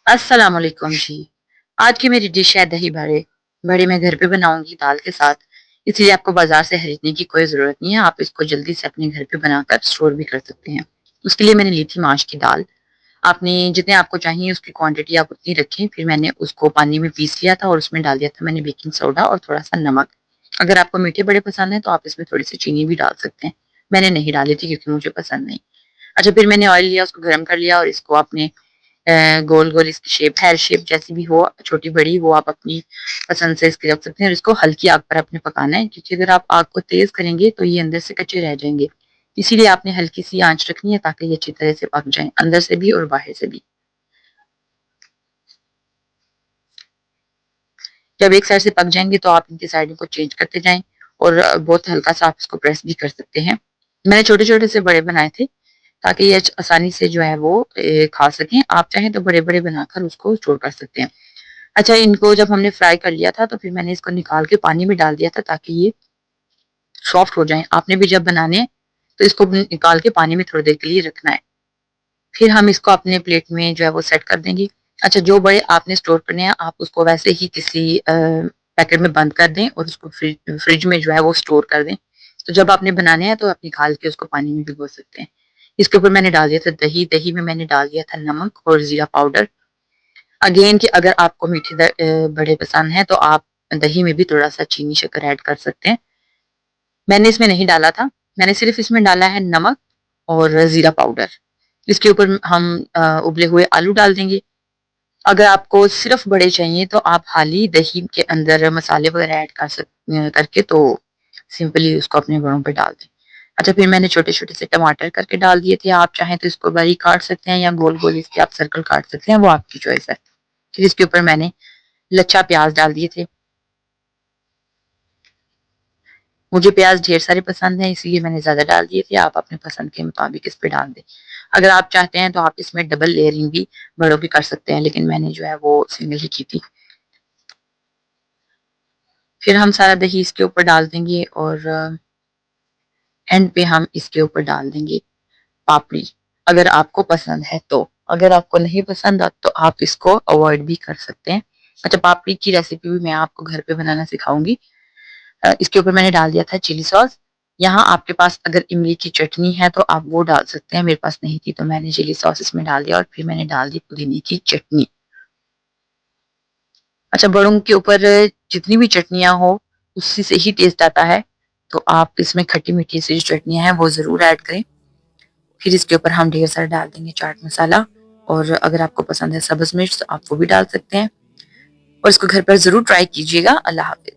अस्सलाम वालेकुम जी। आज की मेरी डिश है दही बड़े। बड़े मैं घर पे बनाऊंगी दाल के साथ, इसलिए आपको बाजार से खरीदने की कोई ज़रूरत नहीं है। आप इसको जल्दी से अपने घर पे बनाकर स्टोर भी कर सकते हैं। उसके लिए मैंने ली थी माश की दाल। आपने जितने आपको चाहिए उसकी क्वांटिटी आप उतनी रखें। फिर मैंने उसको पानी में पीस लिया था और उसमें डाल दिया था मैंने बेकिंग सोडा और थोड़ा-सा नमक। अगर आपको मीठे बड़े पसंद हैं तो आप इसमें थोड़ी-सी चीनी भी डाल सकते हैं। मैंने नहीं डाली थी क्योंकि मुझे पसंद नहीं। अच्छा, फिर मैंने ऑयल लिया, उसको गरम कर लिया और इसको आपने गोल गोल इसकी शेप हेयर शेप जैसी भी हो, छोटी बड़ी वो आप अपनी पसंद से इसकी रख सकते हैं और इसको हल्की आग पर आपने पकाना है, क्योंकि अगर आप आग को तेज करेंगे तो ये अंदर से कच्चे रह जाएंगे। इसीलिए आपने हल्की सी आंच रखनी है ताकि ये अच्छी तरह से पक जाए, अंदर से भी और बाहर से भी। जब एक साइड से पक जाएंगे तो आप इनकी साइडों को चेंज करते जाएं और बहुत हल्का सा आप इसको प्रेस भी कर सकते हैं। मैंने छोटे छोटे से बड़े बनाए थे ताकि ये आसानी से जो है वो खा सकें। आप चाहें तो बड़े बड़े बनाकर उसको स्टोर कर सकते हैं। अच्छा, इनको जब हमने फ्राई कर लिया था तो फिर मैंने इसको निकाल के पानी में डाल दिया था ताकि ये सॉफ्ट हो जाएं। आपने भी जब बनाने हैं तो इसको निकाल के पानी में थोड़ी देर के लिए रखना है। फिर हम इसको अपने प्लेट में जो है वो सेट कर देंगे। अच्छा, जो बड़े आपने स्टोर करने हैं आप उसको वैसे ही किसी पैकेट में बंद कर दें और उसको फ्रिज में जो है वो स्टोर कर दें। तो जब आपने बनाने हैं तो आप निकाल के उसको पानी में भिगो सकते हैं। इसके ऊपर मैंने डाल दिया था दही। दही में मैंने डाल दिया था नमक और जीरा पाउडर। अगेन कि अगर आपको मीठे बड़े पसंद हैं तो आप दही में भी थोड़ा सा चीनी शक्कर ऐड कर सकते हैं। मैंने इसमें नहीं डाला था। मैंने सिर्फ इसमें डाला है नमक और जीरा पाउडर। इसके ऊपर हम उबले हुए आलू डाल देंगे। अगर आपको सिर्फ बड़े चाहिए तो आप हाली दही के अंदर मसाले वगैरह ऐड करके तो सिंपली उसको अपने बड़ों पे डाल दें। अच्छा, फिर मैंने छोटे छोटे से टमाटर करके डाल दिए थे। आप चाहें तो इसको बारीक काट सकते हैं या गोल गोल इसके आप सर्कल काट सकते हैं, वो आपकी चॉइस है। फिर इसके ऊपर मैंने लच्छा प्याज डाल दिए थे। मुझे प्याज ढेर सारे पसंद हैं इसलिए मैंने ज्यादा डाल दिए थे। आप अपने पसंद के मुताबिक इस पे डाल दें। अगर आप चाहते हैं तो आप इसमें डबल लेयरिंग भी बड़ों की कर सकते हैं, लेकिन मैंने जो है वो सिंगल ही की थी। फिर हम सारा दही इसके ऊपर डाल देंगे और एंड पे हम इसके ऊपर डाल देंगे पापड़ी, अगर आपको पसंद है तो। अगर आपको नहीं पसंद तो आप इसको अवॉइड भी कर सकते हैं। अच्छा, पापड़ी की रेसिपी भी मैं आपको घर पे बनाना सिखाऊंगी। इसके ऊपर मैंने डाल दिया था चिली सॉस। यहाँ आपके पास अगर इमली की चटनी है तो आप वो डाल सकते हैं, मेरे पास नहीं थी तो मैंने चिली सॉस इसमें डाल दिया और फिर मैंने डाल दी पुदीने की चटनी। अच्छा, बड़ों के ऊपर जितनी भी चटनियाँ हो उसी से ही टेस्ट आता है, तो आप इसमें खट्टी मीठी सी जो चटनियाँ हैं वो ज़रूर ऐड करें। फिर इसके ऊपर हम ढेर सारा डाल देंगे चाट मसाला, और अगर आपको पसंद है सब्ज़ मिर्च तो आप वो भी डाल सकते हैं और इसको घर पर ज़रूर ट्राई कीजिएगा। अल्लाह हाफ़िज़।